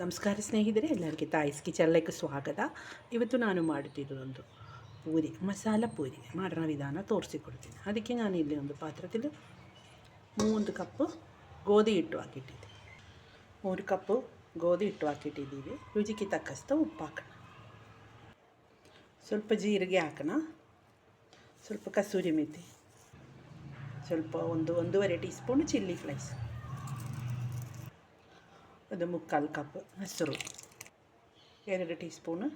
ನಮಸ್ಕಾರ ಸ್ನೇಹಿತರೆ, ಎಲ್ಲರಿಗೆ ತಾಯಿಸ್ ಕಿಚನ್ലേക്ക് ಸ್ವಾಗತ. ಇವತ್ತು ನಾನು ಮಾಡುತ್ತಿದ್ದೊಂದು ಪೂರಿ, ಮಸಾಲ ಪೂರಿ ಮಾಡುವ ವಿಧಾನ ತೋರಿಸಿಕೊಡ್ತೀನಿ. ಅದಕ್ಕೆ ನಾನು ಇಲ್ಲಿ ಒಂದು ಪಾತ್ರದಲ್ಲಿ 3 ಕಪ್ಪು ಗೋಧಿ ಹಿಟ್ಟು ಹಾಕಿಟ್ಟಿದ್ದೆ. 3 ಕಪ್ಪು ಗೋಧಿ ಹಿಟ್ಟು ಹಾಕಿಟ್ಟಿದ್ದೀವಿ. ರುಚಿಗೆ ತಕ್ಕಷ್ಟು ಉಪ್ಪು ಹಾಕೋಣ, ಸ್ವಲ್ಪ ಜೀರಿಗೆ ಹಾಕೋಣ, ಸ್ವಲ್ಪ ಕಸೂರಿ ಮೆಥಿ, ಸ್ವಲ್ಪ ಒಂದೂವರೆ ಟೀ ಸ್ಪೂನ್ ಚಿಲ್ಲಿ ಫ್ಲೇಕ್ಸ್, ಅದು 3/4 ಕಪ್ ಮೊಸರು, 2 ಟೀ ಸ್ಪೂನು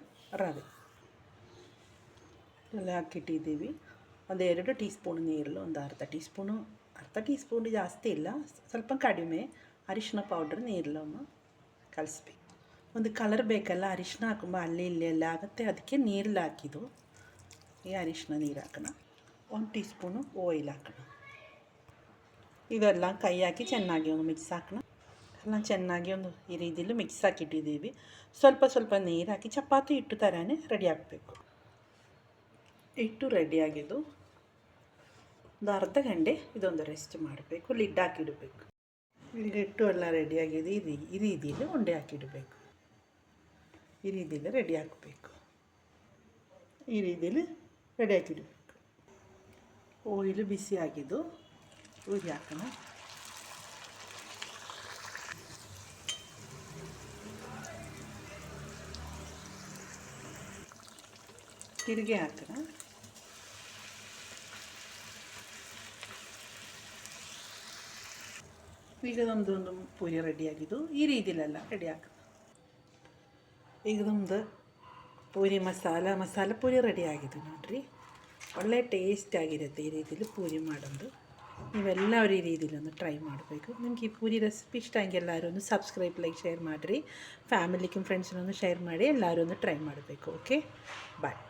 ರವೆ ಎಲ್ಲ ಹಾಕಿಟ್ಟಿದ್ದೀವಿ. ಒಂದು 2 ಟೀ ಸ್ಪೂನ್ ನೀರಲ್ಲಿ ಒಂದು ಅರ್ಧ ಟೀ ಸ್ಪೂನು ಜಾಸ್ತಿ ಇಲ್ಲ, ಸ್ವಲ್ಪ ಕಡಿಮೆ ಅರಿಶಿನ ಪೌಡ್ರ್ ನೀರಲ್ಲೊಮ್ಮೆ ಕಲಿಸ್ಬೇಕು. ಒಂದು ಕಲರ್ ಬೇಕಲ್ಲ, ಅರಿಶಿನ ಹಾಕುമ്പോൾ ಅಲ್ಲಿ ಇಲ್ಲಿ ಎಲ್ಲ ಆಗುತ್ತೆ, ಅದಕ್ಕೆ ನೀರಲ್ಲಿ ಹಾಕಿದ್ದು. ಈ ಅರಿಶಿನ ನೀರು ಹಾಕೋಣ, 1 ಟೀ ಸ್ಪೂನು ಆಯಿಲ್ ಹಾಕೋಣ. ಇದೆಲ್ಲ ಕೈ ಹಾಕಿ ಚೆನ್ನಾಗಿ ಒಂದು ಮಿಕ್ಸ್ ಹಾಕೋಣ. ಎಲ್ಲ ಚೆನ್ನಾಗಿ ಒಂದು ಈ ರೀತಿಯಲ್ಲಿ ಮಿಕ್ಸ್ ಹಾಕಿಟ್ಟಿದ್ದೀವಿ. ಸ್ವಲ್ಪ ನೀರು ಹಾಕಿ ಚಪಾತಿ ಹಿಟ್ಟು ಥರನೇ ರೆಡಿ ಹಾಕಬೇಕು. ಹಿಟ್ಟು ರೆಡಿಯಾಗಿದ್ದು ಒಂದು ಅರ್ಧ ಗಂಟೆ ಇದೊಂದು ರೆಸ್ಟ್ ಮಾಡಬೇಕು, ಲಿಡ್ ಹಾಕಿಡಬೇಕು. ಈಗ ಹಿಟ್ಟು ಎಲ್ಲ ರೆಡಿಯಾಗಿದೆ. ಈ ರೀತಿಯಲ್ಲಿ ಉಂಡೆ ಹಾಕಿಡಬೇಕು. ಈ ರೀತಿಯಲ್ಲಿ ರೆಡಿ ಹಾಕಬೇಕು. ಈ ರೀತಿಯಲ್ಲಿ ರೆಡಿ ಹಾಕಿಡಬೇಕು. ಆಯಿಲ್ ಬಿಸಿ ಆಗಿದ್ದು ಉರಿ ಹಾಕೋಣ. ತಿರುಗಿ ಹಾಕೋಣ. ಈಗ ನಮ್ಮದೊಂದು ಪೂರಿ ರೆಡಿಯಾಗಿದ್ದು ಈ ರೀತಿಲೆಲ್ಲ ರೆಡಿ ಹಾಕೋಣ. ಈಗ ನಮ್ಮದು ಪೂರಿ ಮಸಾಲ ಪೂರಿ ರೆಡಿ ಆಗಿದೆ ನೋಡಿರಿ. ಒಳ್ಳೆ ಟೇಸ್ಟ್ ಆಗಿರುತ್ತೆ ಈ ರೀತಿಲಿ ಪೂರಿ ಮಾಡೋದು. ನೀವೆಲ್ಲರೂ ಈ ರೀತಿಲಿ ಒಂದು ಟ್ರೈ ಮಾಡಬೇಕು. ನಿಮ್ಗೆ ಈ ಪೂರಿ ರೆಸಿಪಿ ಇಷ್ಟ ಹಂಗೆ ಎಲ್ಲರೂ ಒಂದು ಸಬ್ಸ್ಕ್ರೈಬ್, ಲೈಕ್, ಶೇರ್ ಮಾಡಿರಿ. ಫ್ಯಾಮಿಲಿಗೆ ಫ್ರೆಂಡ್ಸ್ನೊಂದು ಶೇರ್ ಮಾಡಿ ಎಲ್ಲರೂ ಒಂದು ಟ್ರೈ ಮಾಡಬೇಕು. ಓಕೆ, ಬಾಯ್.